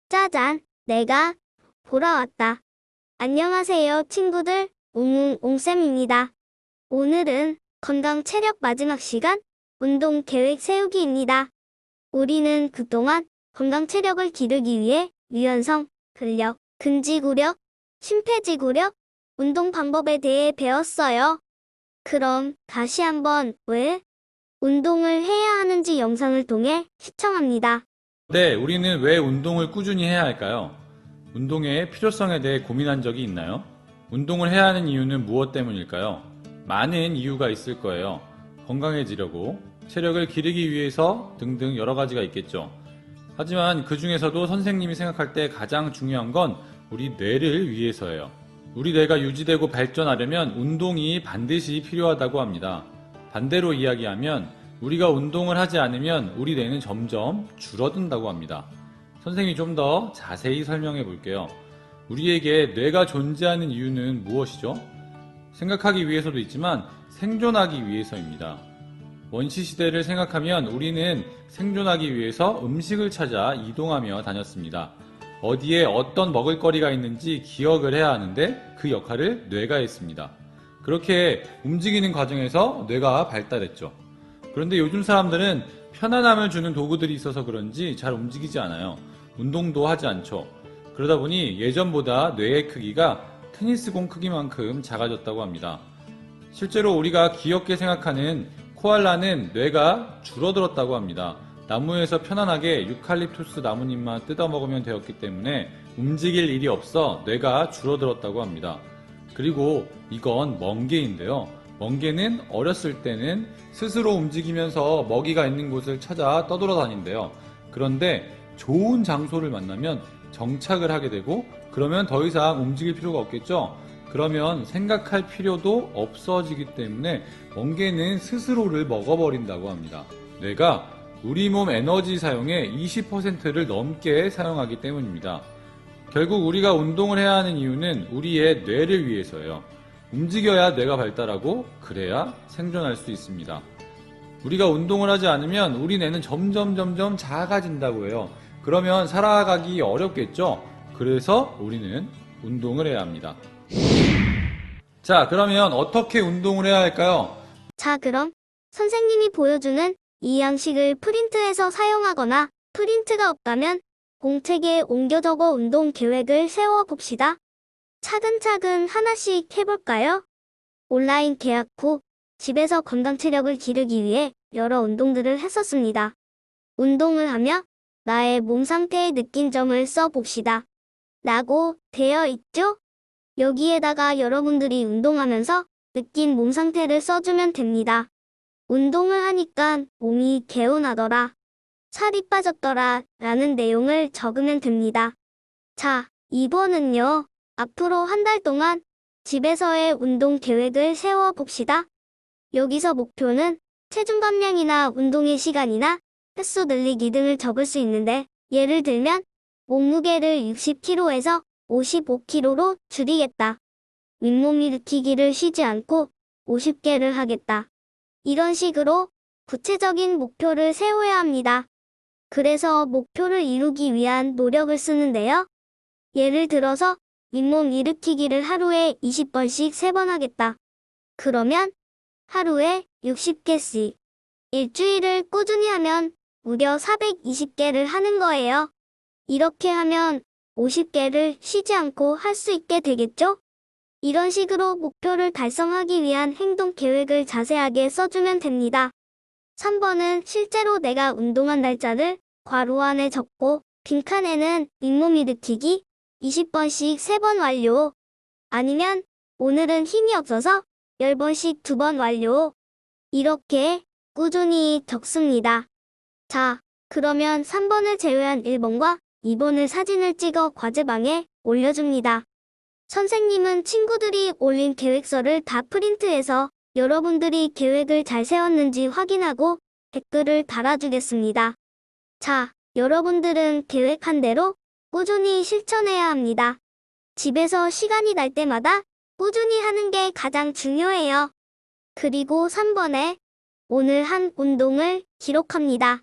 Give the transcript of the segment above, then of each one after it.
짜잔, 내가 돌아왔다. 안녕하세요, 친구들. 옹쌤입니다. 오늘은 건강 체력 마지막 시간, 운동 계획 세우기입니다. 우리는 그동안 건강 체력을 기르기 위해 유연성, 근력, 근지구력, 심폐지구력, 운동 방법에 대해 배웠어요. 그럼 다시 한번 왜 운동을 해야 하는지 영상을 통해 시청합니다. 네, 우리는 왜 운동을 꾸준히 해야 할까요? 운동의 필요성에 대해 고민한 적이 있나요? 운동을 해야 하는 이유는 무엇 때문일까요? 많은 이유가 있을 거예요. 건강해지려고, 체력을 기르기 위해서 등등 여러 가지가 있겠죠. 하지만 그 중에서도 선생님이 생각할 때 가장 중요한 건 우리 뇌를 위해서예요. 우리 뇌가 유지되고 발전하려면 운동이 반드시 필요하다고 합니다. 반대로 이야기하면 우리가 운동을 하지 않으면 우리 뇌는 점점 줄어든다고 합니다. 선생님이 좀 더 자세히 설명해 볼게요. 우리에게 뇌가 존재하는 이유는 무엇이죠? 생각하기 위해서도 있지만 생존하기 위해서입니다. 원시시대를 생각하면 우리는 생존하기 위해서 음식을 찾아 이동하며 다녔습니다. 어디에 어떤 먹을거리가 있는지 기억을 해야 하는데 그 역할을 뇌가 했습니다. 그렇게 움직이는 과정에서 뇌가 발달했죠. 그런데 요즘 사람들은 편안함을 주는 도구들이 있어서 그런지 잘 움직이지 않아요. 운동도 하지 않죠. 그러다 보니 예전보다 뇌의 크기가 테니스공 크기만큼 작아졌다고 합니다. 실제로 우리가 귀엽게 생각하는 코알라는 뇌가 줄어들었다고 합니다. 나무에서 편안하게 유칼립투스 나뭇잎만 뜯어 먹으면 되었기 때문에 움직일 일이 없어 뇌가 줄어들었다고 합니다. 그리고 이건 멍게인데요. 멍게는 어렸을 때는 스스로 움직이면서 먹이가 있는 곳을 찾아 떠돌아다닌대요. 그런데 좋은 장소를 만나면 정착을 하게 되고 그러면 더 이상 움직일 필요가 없겠죠? 그러면 생각할 필요도 없어지기 때문에 멍게는 스스로를 먹어버린다고 합니다. 뇌가 우리 몸 에너지 사용의 20%를 넘게 사용하기 때문입니다. 결국 우리가 운동을 해야 하는 이유는 우리의 뇌를 위해서예요. 움직여야 뇌가 발달하고 그래야 생존할 수 있습니다. 우리가 운동을 하지 않으면 우리 뇌는 점점 작아진다고 해요. 그러면 살아가기 어렵겠죠? 그래서 우리는 운동을 해야 합니다. 자, 그러면 어떻게 운동을 해야 할까요? 자, 그럼 선생님이 보여주는 이 양식을 프린트해서 사용하거나 프린트가 없다면 공책에 옮겨 적어 운동 계획을 세워봅시다. 차근차근 하나씩 해볼까요? 온라인 계약 후 집에서 건강 체력을 기르기 위해 여러 운동들을 했었습니다. 운동을 하며 나의 몸 상태에 느낀 점을 써봅시다. 라고 되어 있죠? 여기에다가 여러분들이 운동하면서 느낀 몸 상태를 써주면 됩니다. 운동을 하니까 몸이 개운하더라, 살이 빠졌더라 라는 내용을 적으면 됩니다. 자, 2번은요. 앞으로 한 달 동안 집에서의 운동 계획을 세워봅시다. 여기서 목표는 체중 감량이나 운동의 시간이나 횟수 늘리기 등을 적을 수 있는데 예를 들면 몸무게를 60kg에서 55kg로 줄이겠다. 윗몸 일으키기를 쉬지 않고 50개를 하겠다. 이런 식으로 구체적인 목표를 세워야 합니다. 그래서 목표를 이루기 위한 노력을 쓰는데요. 예를 들어서 윗몸 일으키기를 하루에 20번씩 3번 하겠다. 그러면 하루에 60개씩. 일주일을 꾸준히 하면 무려 420개를 하는 거예요. 이렇게 하면 50개를 쉬지 않고 할 수 있게 되겠죠? 이런 식으로 목표를 달성하기 위한 행동 계획을 자세하게 써주면 됩니다. 3번은 실제로 내가 운동한 날짜를 괄호 안에 적고 빈칸에는 윗몸 일으키기 20번씩 3번 완료. 아니면 오늘은 힘이 없어서 10번씩 2번 완료. 이렇게 꾸준히 적습니다. 자, 그러면 3번을 제외한 1번과 2번을 사진을 찍어 과제방에 올려줍니다. 선생님은 친구들이 올린 계획서를 다 프린트해서 여러분들이 계획을 잘 세웠는지 확인하고 댓글을 달아주겠습니다. 자, 여러분들은 계획한 대로 꾸준히 실천해야 합니다. 집에서 시간이 날 때마다 꾸준히 하는 게 가장 중요해요. 그리고 3번에 오늘 한 운동을 기록합니다.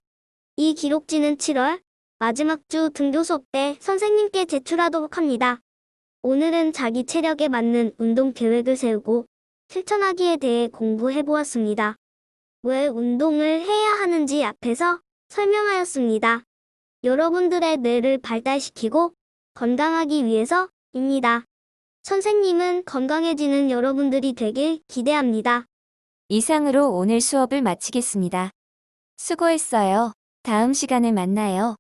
이 기록지는 7월 마지막 주 등교 수업 때 선생님께 제출하도록 합니다. 오늘은 자기 체력에 맞는 운동 계획을 세우고 실천하기에 대해 공부해 보았습니다. 왜 운동을 해야 하는지 앞에서 설명하였습니다. 여러분들의 뇌를 발달시키고 건강하기 위해서입니다. 선생님은 건강해지는 여러분들이 되길 기대합니다. 이상으로 오늘 수업을 마치겠습니다. 수고했어요. 다음 시간에 만나요.